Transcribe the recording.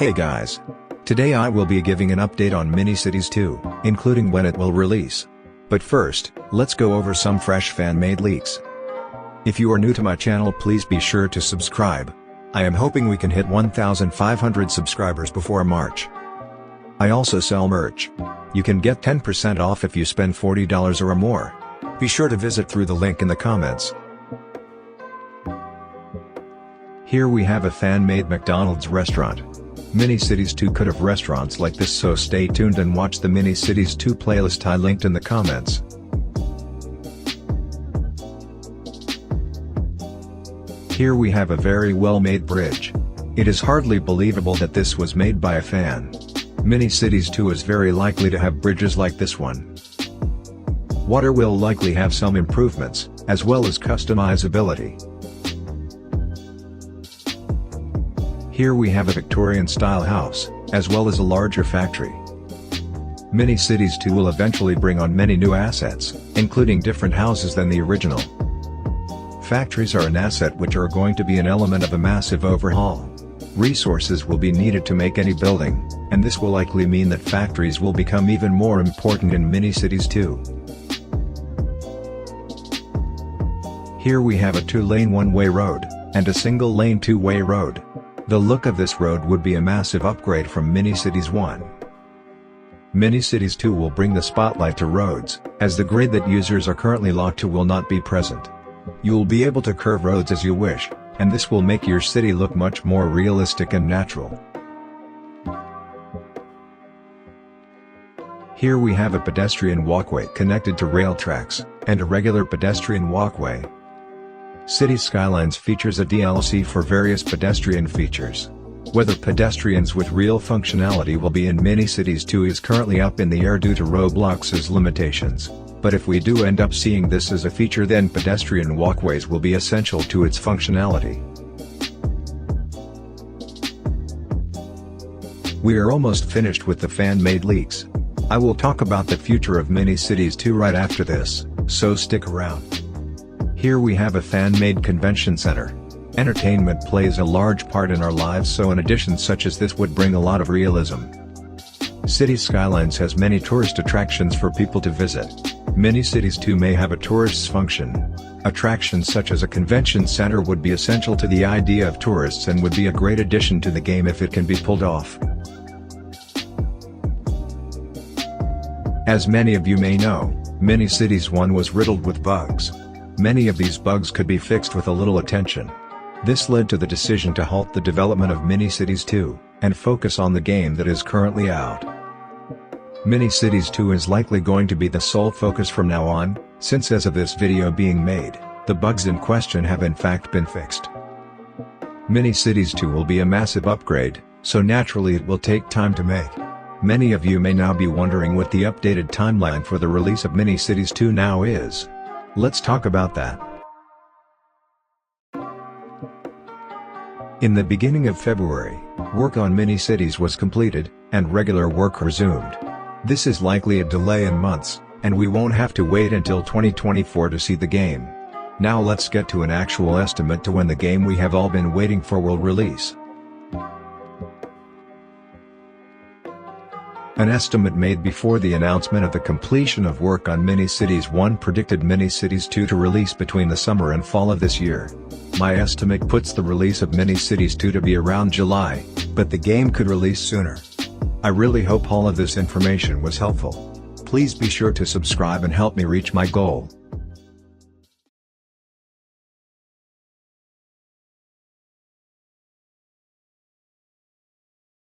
Hey guys! Today I will be giving an update on Mini-Cities 2, including when it will release. But first, let's go over some fresh fan-made leaks. If you are new to my channel, please be sure to subscribe. I am hoping we can hit 1,500 subscribers before March. I also sell merch. You can get 10% off if you spend $40 or more. Be sure to visit through the link in the comments. Here we have a fan-made McDonald's restaurant. Mini-Cities 2 could have restaurants like this, so stay tuned and watch the Mini-Cities 2 playlist I linked in the comments. Here we have a very well-made bridge. It is hardly believable that this was made by a fan. Mini-Cities 2 is very likely to have bridges like this one. Water will likely have some improvements, as well as customizability. Here we have a Victorian-style house, as well as a larger factory. Mini-Cities 2 will eventually bring on many new assets, including different houses than the original. Factories are an asset which are going to be an element of a massive overhaul. Resources will be needed to make any building, and this will likely mean that factories will become even more important in Mini-Cities 2. Here we have a 2-lane one-way road, and a single-lane two-way road. The look of this road would be a massive upgrade from Mini-Cities 1. Mini-Cities 2 will bring the spotlight to roads, as the grid that users are currently locked to will not be present. You will be able to curve roads as you wish, and this will make your city look much more realistic and natural. Here we have a pedestrian walkway connected to rail tracks, and a regular pedestrian walkway. City Skylines features a DLC for various pedestrian features. Whether pedestrians with real functionality will be in Mini-Cities 2 is currently up in the air due to Roblox's limitations, but if we do end up seeing this as a feature, then pedestrian walkways will be essential to its functionality. We are almost finished with the fan-made leaks. I will talk about the future of Mini-Cities 2 right after this, so stick around. Here we have a fan-made convention center. Entertainment plays a large part in our lives, so an addition such as this would bring a lot of realism. City Skylines has many tourist attractions for people to visit. Mini-Cities 2 may have a tourist's function. Attractions such as a convention center would be essential to the idea of tourists and would be a great addition to the game if it can be pulled off. As many of you may know, Mini-Cities 1 was riddled with bugs. Many of these bugs could be fixed with a little attention. This led to the decision to halt the development of Mini-Cities 2, and focus on the game that is currently out. Mini-Cities 2 is likely going to be the sole focus from now on, since as of this video being made, the bugs in question have in fact been fixed. Mini-Cities 2 will be a massive upgrade, so naturally it will take time to make. Many of you may now be wondering what the updated timeline for the release of Mini-Cities 2 now is. Let's talk about that. In the beginning of February, work on Mini-Cities was completed, and regular work resumed. This is likely a delay in months, and we won't have to wait until 2024 to see the game. Now let's get to an actual estimate to when the game we have all been waiting for will release. An estimate made before the announcement of the completion of work on Mini-Cities 1 predicted Mini-Cities 2 to release between the summer and fall of this year. My estimate puts the release of Mini-Cities 2 to be around July, but the game could release sooner. I really hope all of this information was helpful. Please be sure to subscribe and help me reach my goal.